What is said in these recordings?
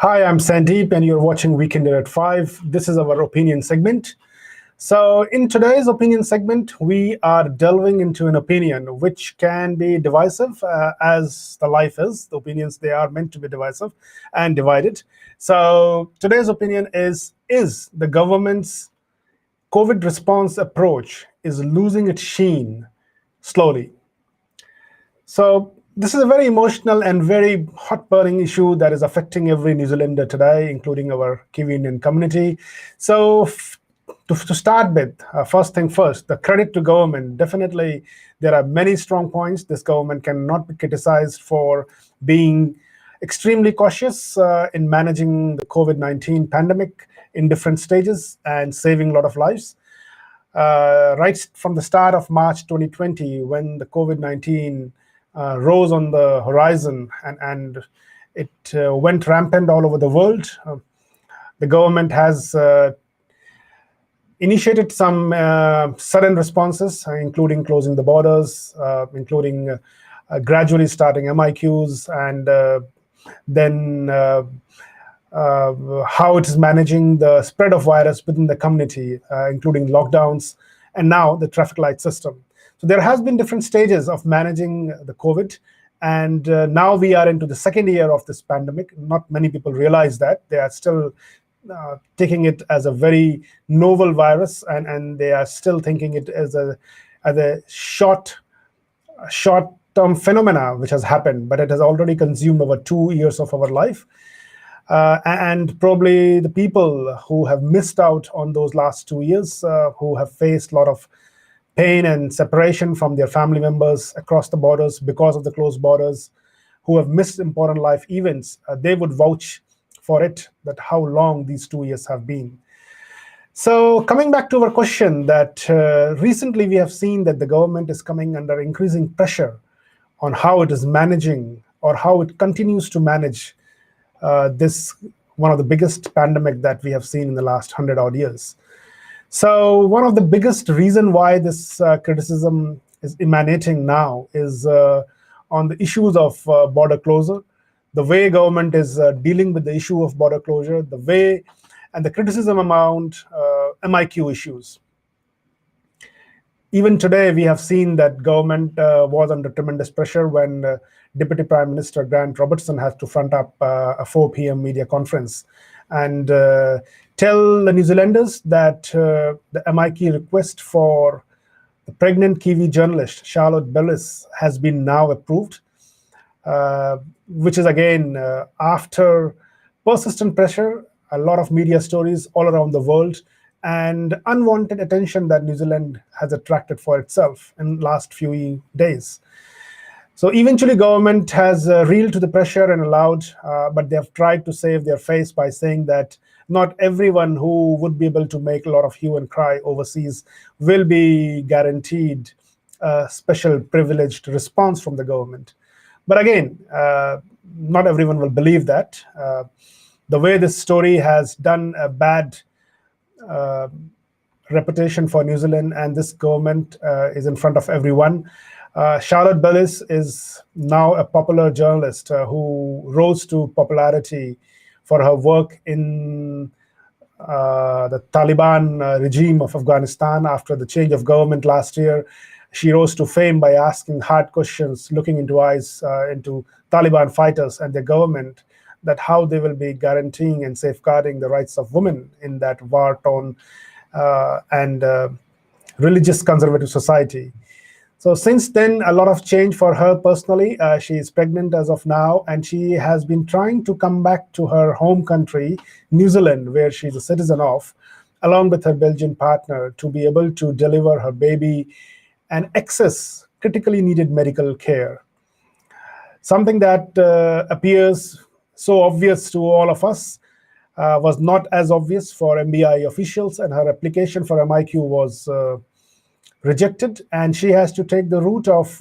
Hi, I'm Sandeep, and you're watching Weekender at 5. This is our opinion segment. So, in today's opinion segment, we are delving into an opinion which can be divisive, as the life is. The opinions, they are meant to be divisive and divided. So, today's opinion is the government's COVID response approach is losing its sheen slowly. So this is a very emotional and very hot burning issue that is affecting every New Zealander today, including our Kiwi Indian community. So to start with, first thing first, the credit to government. Definitely, there are many strong points. This government cannot be criticized for being extremely cautious in managing the COVID-19 pandemic in different stages and saving a lot of lives. Right from the start of March 2020, when the COVID-19 rose on the horizon and it went rampant all over the world, the government has initiated some sudden responses, including closing the borders, including gradually starting MIQs, and then how it is managing the spread of virus within the community, including lockdowns, and now the traffic light system. So there has been different stages of managing the COVID, and now we are into the second year of this pandemic. Not many people realize that. They are still taking it as a very novel virus, and they are still thinking it as a short-term phenomena which has happened, but it has already consumed over 2 years of our life. And probably the people who have missed out on those last 2 years, who have faced a lot of pain and separation from their family members across the borders because of the closed borders, who have missed important life events, they would vouch for it, that how long these 2 years have been. So coming back to our question, that recently we have seen that the government is coming under increasing pressure on how it is managing, or how it continues to manage this one of the biggest pandemic that we have seen in the last 100 odd years. So one of the biggest reason why this criticism is emanating now is on the issues of border closure, the way government is dealing with the issue of border closure, the way and the criticism around MIQ issues. Even today, we have seen that government was under tremendous pressure when Deputy Prime Minister Grant Robertson has to front up a 4 p.m. media conference and tell the New Zealanders that the MIQ request for the pregnant Kiwi journalist Charlotte Bellis has been now approved, which is again after persistent pressure, a lot of media stories all around the world, and unwanted attention that New Zealand has attracted for itself in the last few days. So eventually government has reeled to the pressure and allowed, but they have tried to save their face by saying that not everyone who would be able to make a lot of hue and cry overseas will be guaranteed a special privileged response from the government. But again, not everyone will believe that. The way this story has done a bad reputation for New Zealand, and this government is in front of everyone. Charlotte Bellis is now a popular journalist who rose to popularity for her work in the Taliban regime of Afghanistan after the change of government last year. She rose to fame by asking hard questions, looking into eyes into Taliban fighters and their government, that how they will be guaranteeing and safeguarding the rights of women in that war-torn and religious conservative society. So since then, a lot of change for her personally. She is pregnant as of now, and she has been trying to come back to her home country, New Zealand, where she's a citizen of, along with her Belgian partner, to be able to deliver her baby and access critically needed medical care. Something that appears so obvious to all of us was not as obvious for MBI officials, and her application for MIQ was rejected, and she has to take the route of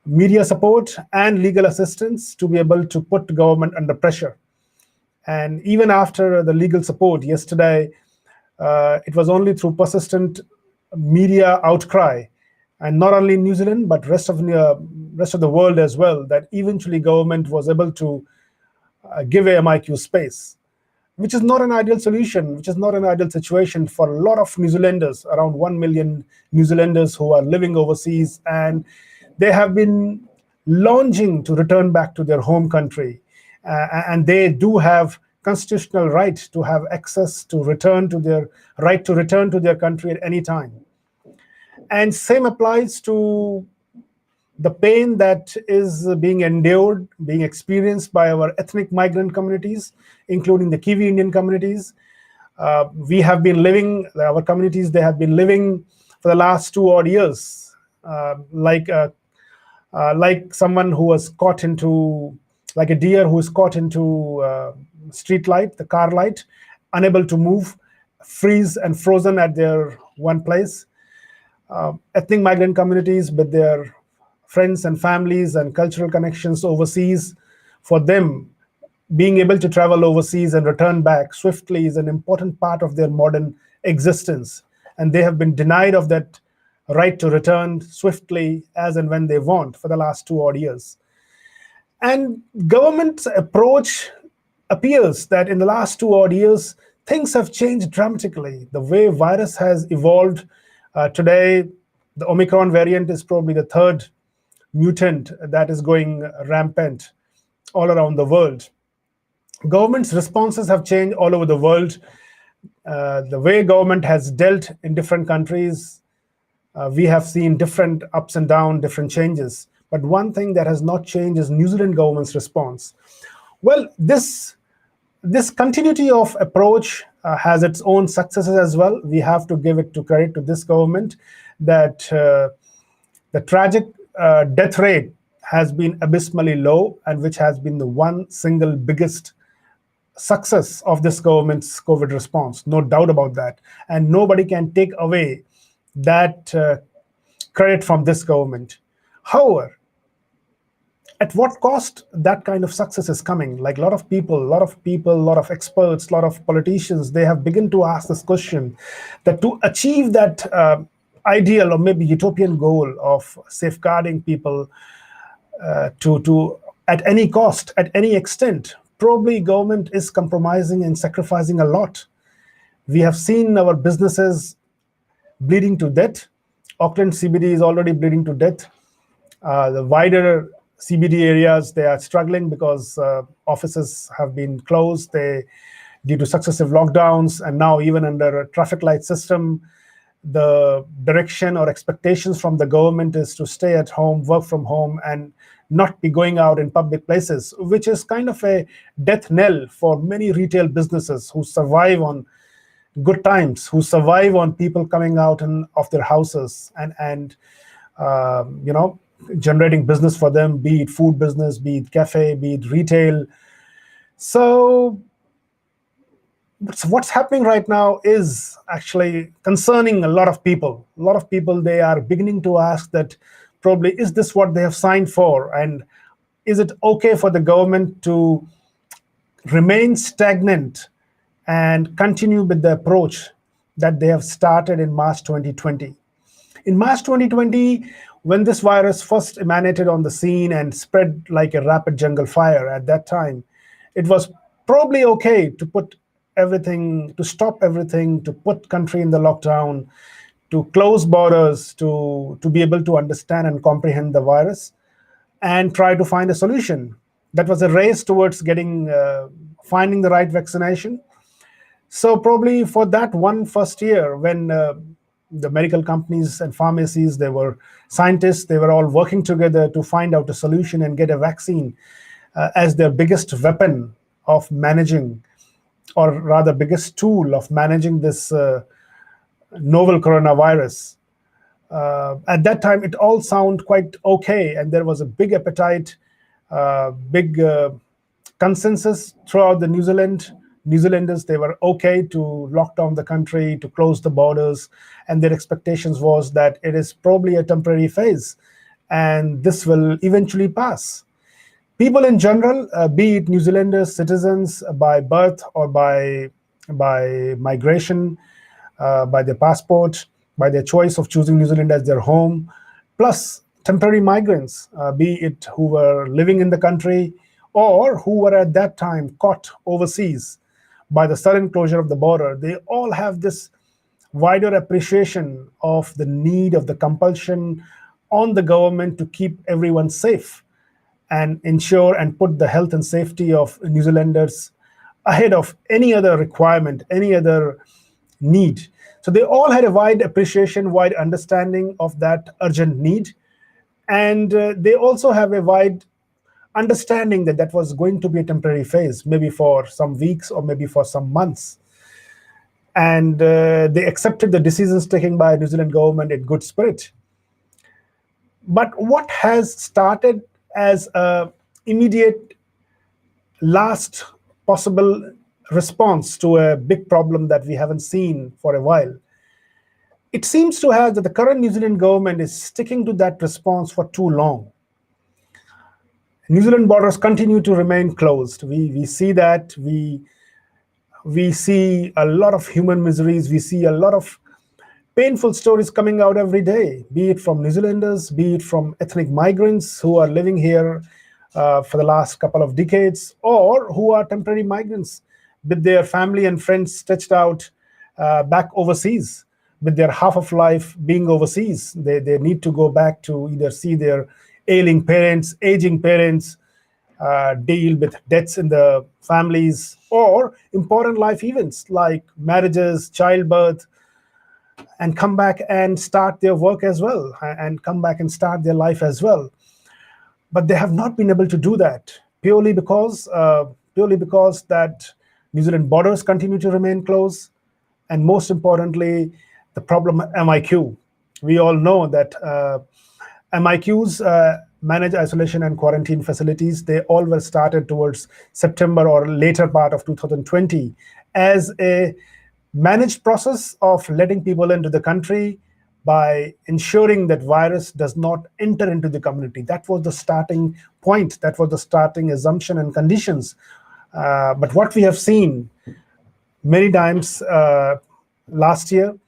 media support and legal assistance to be able to put government under pressure. And even after the legal support yesterday, it was only through persistent media outcry, and not only in New Zealand, but rest of the world as well, that eventually government was able to give MIQ space, which is not an ideal solution, which is not an ideal situation for a lot of New Zealanders, around 1 million New Zealanders who are living overseas, and they have been longing to return back to their home country. And they do have constitutional right to have access to return to their right to return to their country at any time. And same applies to the pain that is being endured, being experienced by our ethnic migrant communities, including the Kiwi Indian communities. We have been living, our communities, they have been living for the last 2 odd years, like someone who was caught into, like a deer who is caught into street light, the car light, unable to move, freeze and frozen at their one place. Ethnic migrant communities with their friends and families and cultural connections overseas, for them, being able to travel overseas and return back swiftly is an important part of their modern existence. And they have been denied of that right to return swiftly as and when they want for the last 2 odd years. And government's approach appears that in the last 2 odd years, things have changed dramatically. The way virus has evolved today, the Omicron variant is probably the third mutant that is going rampant all around the world. Government's responses have changed all over the world. The way government has dealt in different countries, we have seen different ups and downs, different changes. But one thing that has not changed is New Zealand government's response. Well, this continuity of approach has its own successes as well. We have to give it to credit to this government that the tragic death rate has been abysmally low, and which has been the one single biggest success of this government's COVID response. No doubt about that. And nobody can take away that credit from this government. However, at what cost that kind of success is coming? Like a lot of people, a lot of experts, a lot of politicians, they have begun to ask this question, that to achieve that ideal or maybe utopian goal of safeguarding people to at any cost, at any extent, probably government is compromising and sacrificing a lot. We have seen our businesses bleeding to death. Auckland CBD is already bleeding to death. The wider CBD areas, they are struggling because offices have been closed due to successive lockdowns, and now even under a traffic light system, the direction or expectations from the government is to stay at home, work from home, and not be going out in public places, which is kind of a death knell for many retail businesses who survive on good times, who survive on people coming out of their houses and generating business for them, be it food business, be it cafe, be it retail. So what's happening right now is actually concerning a lot of people. A lot of people, they are beginning to ask that probably, is this what they have signed for? And is it okay for the government to remain stagnant and continue with the approach that they have started in March 2020? In March 2020, when this virus first emanated on the scene and spread like a rapid jungle fire at that time, it was probably okay to put everything, to stop everything, to put country in the lockdown, to close borders, to be able to understand and comprehend the virus and try to find a solution. That was a race towards finding the right vaccination. So probably for that one first year, when the medical companies and pharmacies, they were scientists, they were all working together to find out a solution and get a vaccine as their biggest weapon of managing, or rather biggest tool of managing this novel coronavirus. At that time, it all sounded quite okay, and there was a big appetite, big consensus throughout the New Zealanders. They were okay to lock down the country, to close the borders, and their expectations was that it is probably a temporary phase, and this will eventually pass. People in general, be it New Zealanders, citizens by birth or by migration, by their passport, by their choice of choosing New Zealand as their home, plus temporary migrants, be it who were living in the country or who were at that time caught overseas by the sudden closure of the border, they all have this wider appreciation of the need of the compulsion on the government to keep everyone safe and ensure and put the health and safety of New Zealanders ahead of any other requirement, any other need. So they all had a wide appreciation, wide understanding of that urgent need. And they also have a wide understanding that that was going to be a temporary phase, maybe for some weeks or maybe for some months. And they accepted the decisions taken by New Zealand government in good spirit. But what has started as a immediate last possible response to a big problem that we haven't seen for a while, it seems to have that the current New Zealand government is sticking to that response for too long. New Zealand borders continue to remain closed. We see that. We see a lot of human miseries. We see a lot of painful stories coming out every day, be it from New Zealanders, be it from ethnic migrants who are living here for the last couple of decades, or who are temporary migrants with their family and friends stretched out back overseas, with their half of life being overseas. They need to go back to either see their ailing parents, aging parents, deal with deaths in the families, or important life events like marriages, childbirth, and come back and start their work as well, and come back and start their life as well. But they have not been able to do that purely because that New Zealand borders continue to remain closed, and most importantly, the problem MIQ. We all know that MIQs, managed isolation and quarantine facilities, they all were started towards September or later part of 2020 as a managed process of letting people into the country by ensuring that virus does not enter into the community. That was the starting point. That was the starting assumption and conditions. But what we have seen many times last year,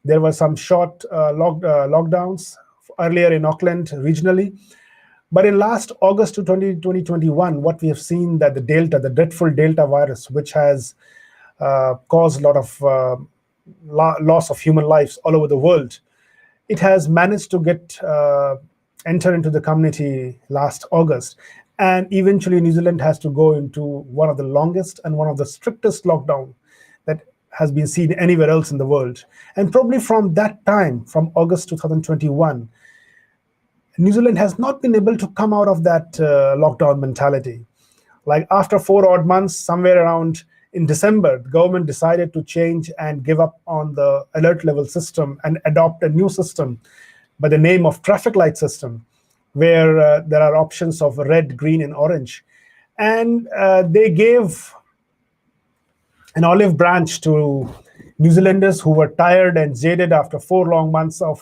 there were some short lockdowns earlier in Auckland regionally. But in last August to 2021, what we have seen that the dreadful Delta virus, which has caused a lot of loss of human lives all over the world, it has managed to get enter into the community last August. And eventually New Zealand has to go into one of the longest and one of the strictest lockdown that has been seen anywhere else in the world. And probably from that time, from August 2021, New Zealand has not been able to come out of that lockdown mentality. Like after 4 odd months, somewhere around in December, the government decided to change and give up on the alert level system and adopt a new system by the name of traffic light system, where there are options of red, green, and orange. And they gave an olive branch to New Zealanders who were tired and jaded after 4 long months of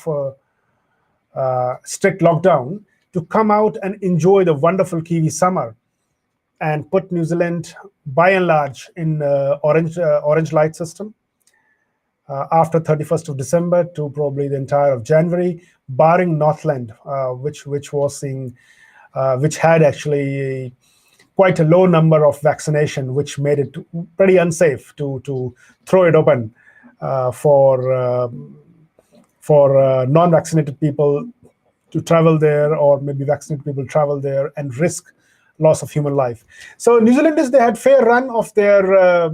strict lockdown to come out and enjoy the wonderful Kiwi summer, and put New Zealand by and large in orange light system after 31st of December to probably the entire of January, barring Northland, which had actually quite a low number of vaccination, which made it pretty unsafe to throw it open for non-vaccinated people to travel there, or maybe vaccinated people travel there and risk loss of human life. So New Zealanders, they had fair run of their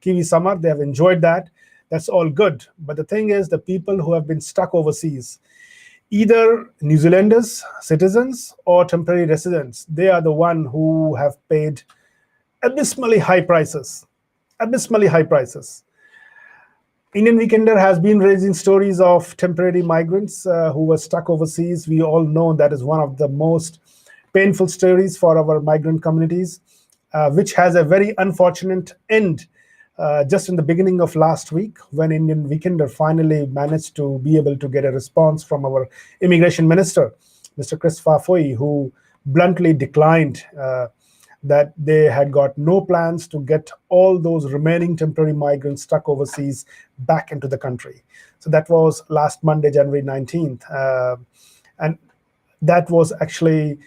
Kiwi summer. They have enjoyed that. That's all good. But the thing is, the people who have been stuck overseas, either New Zealanders, citizens, or temporary residents, they are the one who have paid abysmally high prices. Abysmally high prices. Indian Weekender has been raising stories of temporary migrants who were stuck overseas. We all know that is one of the most painful stories for our migrant communities, which has a very unfortunate end just in the beginning of last week, when Indian Weekender finally managed to be able to get a response from our immigration minister, Mr. Chris Farfoy, who bluntly declined that they had got no plans to get all those remaining temporary migrants stuck overseas back into the country. So that was last Monday, January 19th. And that was actually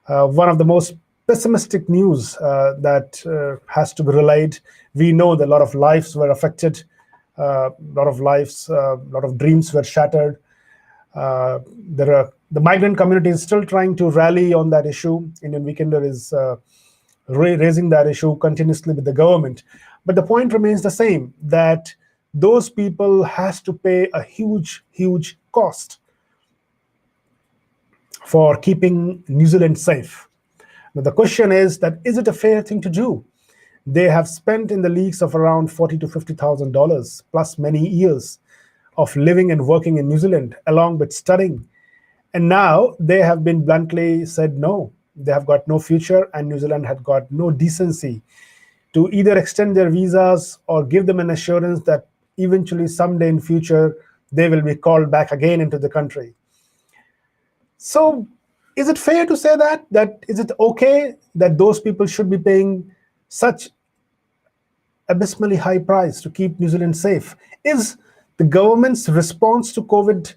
one of the most pessimistic news that has to be relayed. We know that a lot of lives were affected, a lot of lives, a lot of dreams were shattered. The migrant community is still trying to rally on that issue. Indian Weekender is raising that issue continuously with the government. But the point remains the same, that those people has to pay a huge, huge cost for keeping New Zealand safe. Now, the question is it a fair thing to do? They have spent in the leagues of around $40,000 to $50,000 plus many years of living and working in New Zealand, along with studying. And now they have been bluntly said no. They have got no future, and New Zealand had got no decency to either extend their visas or give them an assurance that eventually someday in future they will be called back again into the country. So is it fair to say that is it okay that those people should be paying such abysmally high price to keep New Zealand safe? Is the government's response to COVID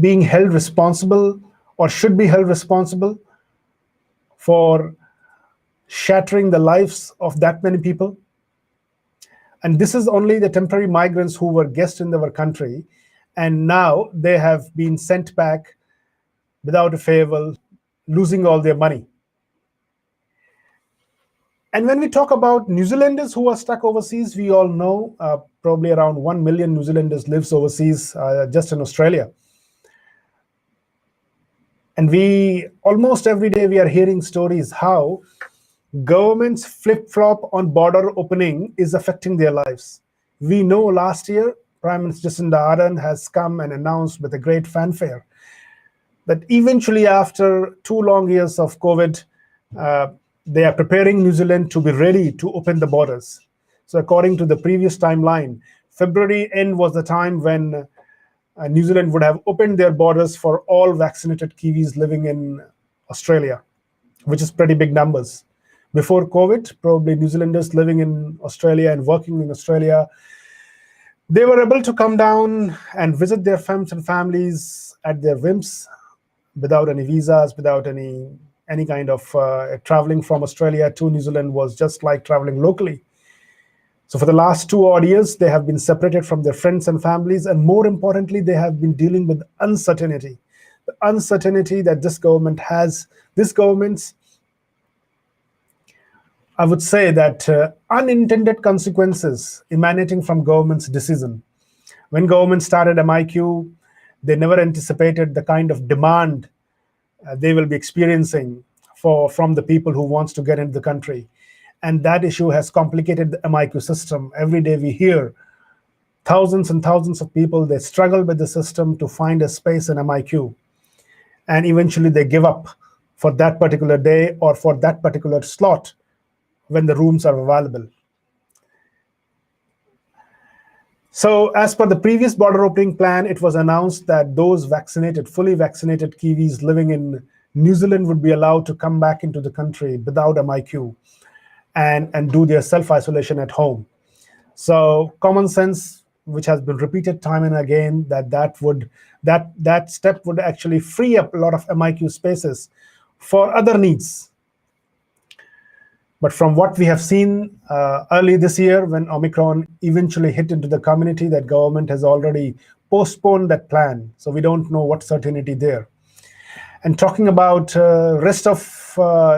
being held responsible, or should be held responsible, for shattering the lives of that many people? And this is only the temporary migrants who were guests in our country, and now they have been sent back without a farewell, losing all their money. And when we talk about New Zealanders who are stuck overseas, we all know probably around 1 million New Zealanders lives overseas, just in Australia. And we almost every day we are hearing stories how governments flip-flop on border opening is affecting their lives. We know last year Prime Minister Jacinda Ardern has come and announced with a great fanfare that eventually, after 2 long years of COVID, they are preparing New Zealand to be ready to open the borders. So according to the previous timeline, February end was the time when New Zealand would have opened their borders for all vaccinated Kiwis living in Australia, which is pretty big numbers. Before COVID, probably New Zealanders living in Australia and working in Australia, they were able to come down and visit their friends and families at their whims without any visas, without any kind of traveling from Australia to New Zealand was just like traveling locally. So for the last 2 odd years, they have been separated from their friends and families, and more importantly, they have been dealing with uncertainty. The uncertainty that this government has, this government's, I would say that unintended consequences emanating from government's decision. When government started MIQ, they never anticipated the kind of demand they will be experiencing from the people who wants to get into the country. And that issue has complicated the MIQ system. Every day we hear thousands and thousands of people, they struggle with the system to find a space in MIQ. And eventually they give up for that particular day or for that particular slot when the rooms are available. So as per the previous border opening plan, it was announced that those vaccinated, fully vaccinated Kiwis living in New Zealand would be allowed to come back into the country without MIQ and do their self-isolation at home. So common sense, which has been repeated time and again, that step would actually free up a lot of MIQ spaces for other needs. But from what we have seen early this year, when Omicron eventually hit into the community, that government has already postponed that plan. So we don't know what certainty there. And talking about rest of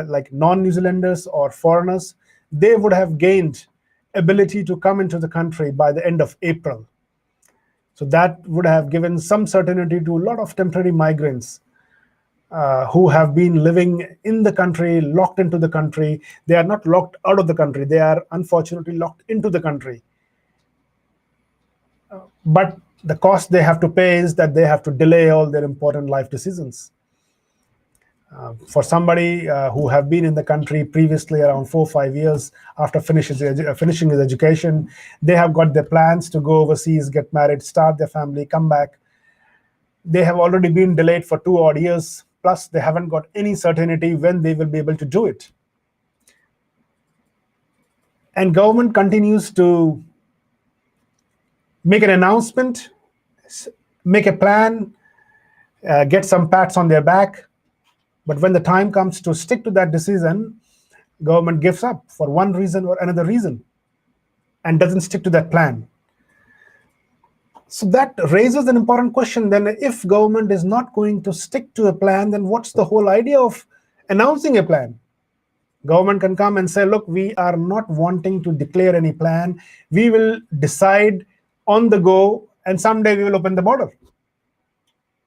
like non-New Zealanders or foreigners, they would have gained ability to come into the country by the end of April. So that would have given some certainty to a lot of temporary migrants who have been living in the country, locked into the country. They are not locked out of the country. They are unfortunately locked into the country. But the cost they have to pay is that they have to delay all their important life decisions. For somebody who have been in the country previously around 4 or 5 years after finishing his education, they have got their plans to go overseas, get married, start their family, come back. They have already been delayed for 2 odd years, plus they haven't got any certainty when they will be able to do it. And government continues to make an announcement, make a plan, get some pats on their back, But when the time comes to stick to that decision, government gives up for one reason or another reason and doesn't stick to that plan. So that raises an important question. Then if government is not going to stick to a plan, then what's the whole idea of announcing a plan? Government can come and say, look, we are not wanting to declare any plan. We will decide on the go, and someday we will open the border,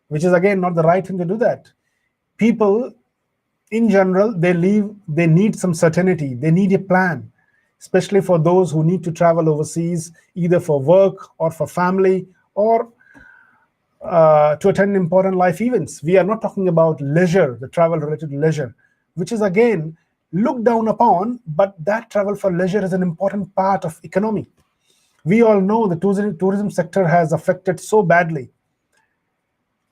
which is again not the right thing to do that. People in general, they need some certainty. They need a plan, especially for those who need to travel overseas, either for work or for family or to attend important life events. We are not talking about leisure, the travel related to leisure, which is again looked down upon, but that travel for leisure is an important part of economy. We all know the tourism sector has affected so badly.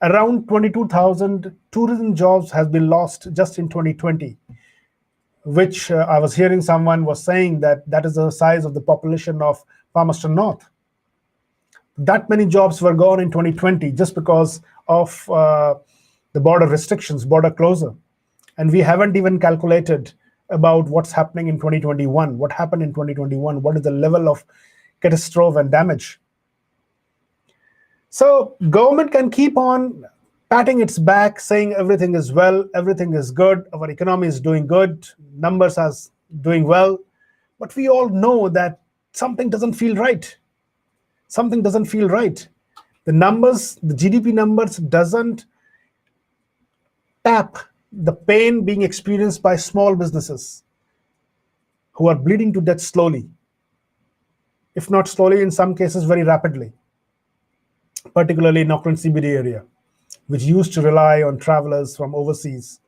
Around 22,000 tourism jobs has been lost just in 2020, which I was hearing someone was saying that that is the size of the population of Palmerston North. That many jobs were gone in 2020 just because of the border restrictions, border closure. And we haven't even calculated about what's happening in 2021. What happened in 2021? What is the level of catastrophe and damage? So government can keep on patting its back, saying everything is well, everything is good, our economy is doing good, numbers are doing well. But we all know that something doesn't feel right. Something doesn't feel right. The numbers, the GDP numbers doesn't tap the pain being experienced by small businesses who are bleeding to death slowly, if not slowly, in some cases very rapidly, particularly in Auckland CBD area, which used to rely on travelers from overseas.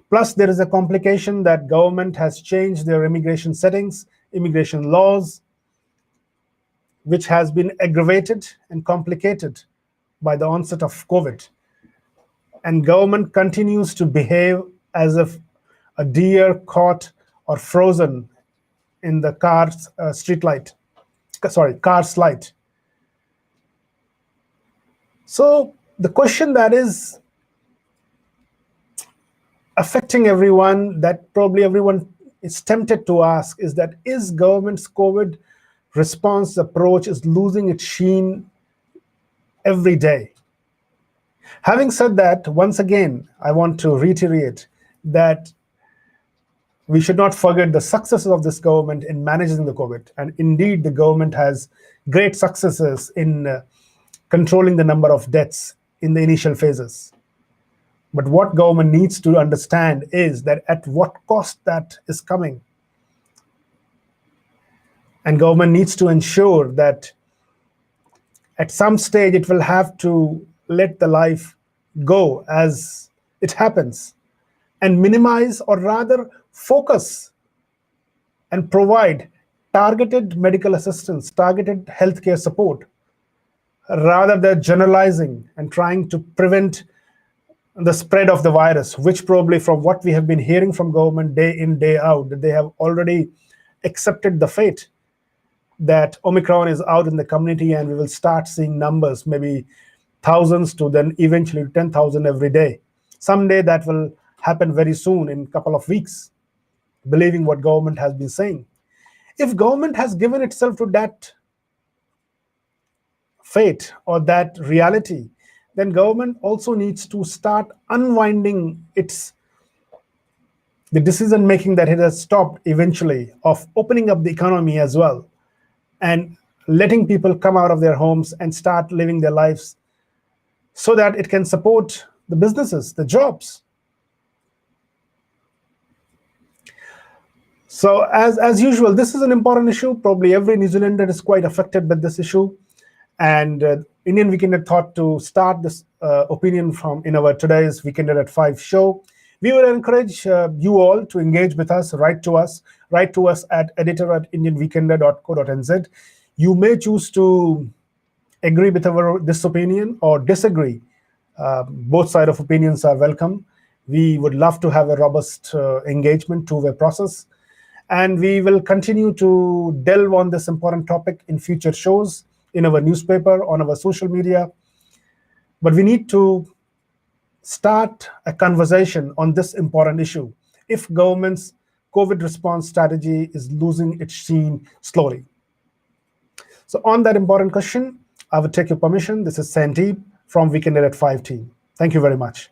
Plus, there is a complication that government has changed their immigration settings, immigration laws, which has been aggravated and complicated by the onset of COVID. And government continues to behave as if a deer caught or frozen in the car's car's light. So the question that is affecting everyone, that probably everyone is tempted to ask, is that is government's COVID response approach is losing its sheen every day? Having said that, once again, I want to reiterate that we should not forget the successes of this government in managing the COVID. And indeed, the government has great successes in controlling the number of deaths in the initial phases. But what government needs to understand is that at what cost that is coming. And government needs to ensure that at some stage it will have to let the life go as it happens and minimize, or rather focus and provide targeted medical assistance, targeted healthcare support, rather than generalizing and trying to prevent the spread of the virus, which probably from what we have been hearing from government day in, day out, that they have already accepted the fate that Omicron is out in the community and we will start seeing numbers, maybe thousands to then eventually 10,000 every day. Someday that will happen very soon, in a couple of weeks, believing what government has been saying. If government has given itself to that fate or that reality, then government also needs to start unwinding the decision making that it has stopped eventually of opening up the economy as well and letting people come out of their homes and start living their lives so that it can support the businesses, the jobs. So as usual, this is an important issue. Probably every New Zealander is quite affected by this issue. And Indian Weekender thought to start this opinion from in our today's Weekender at 5 show. We would encourage you all to engage with us, write to us at editor@indianweekender.co.nz. You may choose to agree with this opinion or disagree. Both sides of opinions are welcome. We would love to have a robust engagement, two-way process. And we will continue to delve on this important topic in future shows, in our newspaper, on our social media. But we need to start a conversation on this important issue if government's COVID response strategy is losing its sheen slowly? So on that important question, I would take your permission. This is Sandeep from Weekend at 5 team. Thank you very much.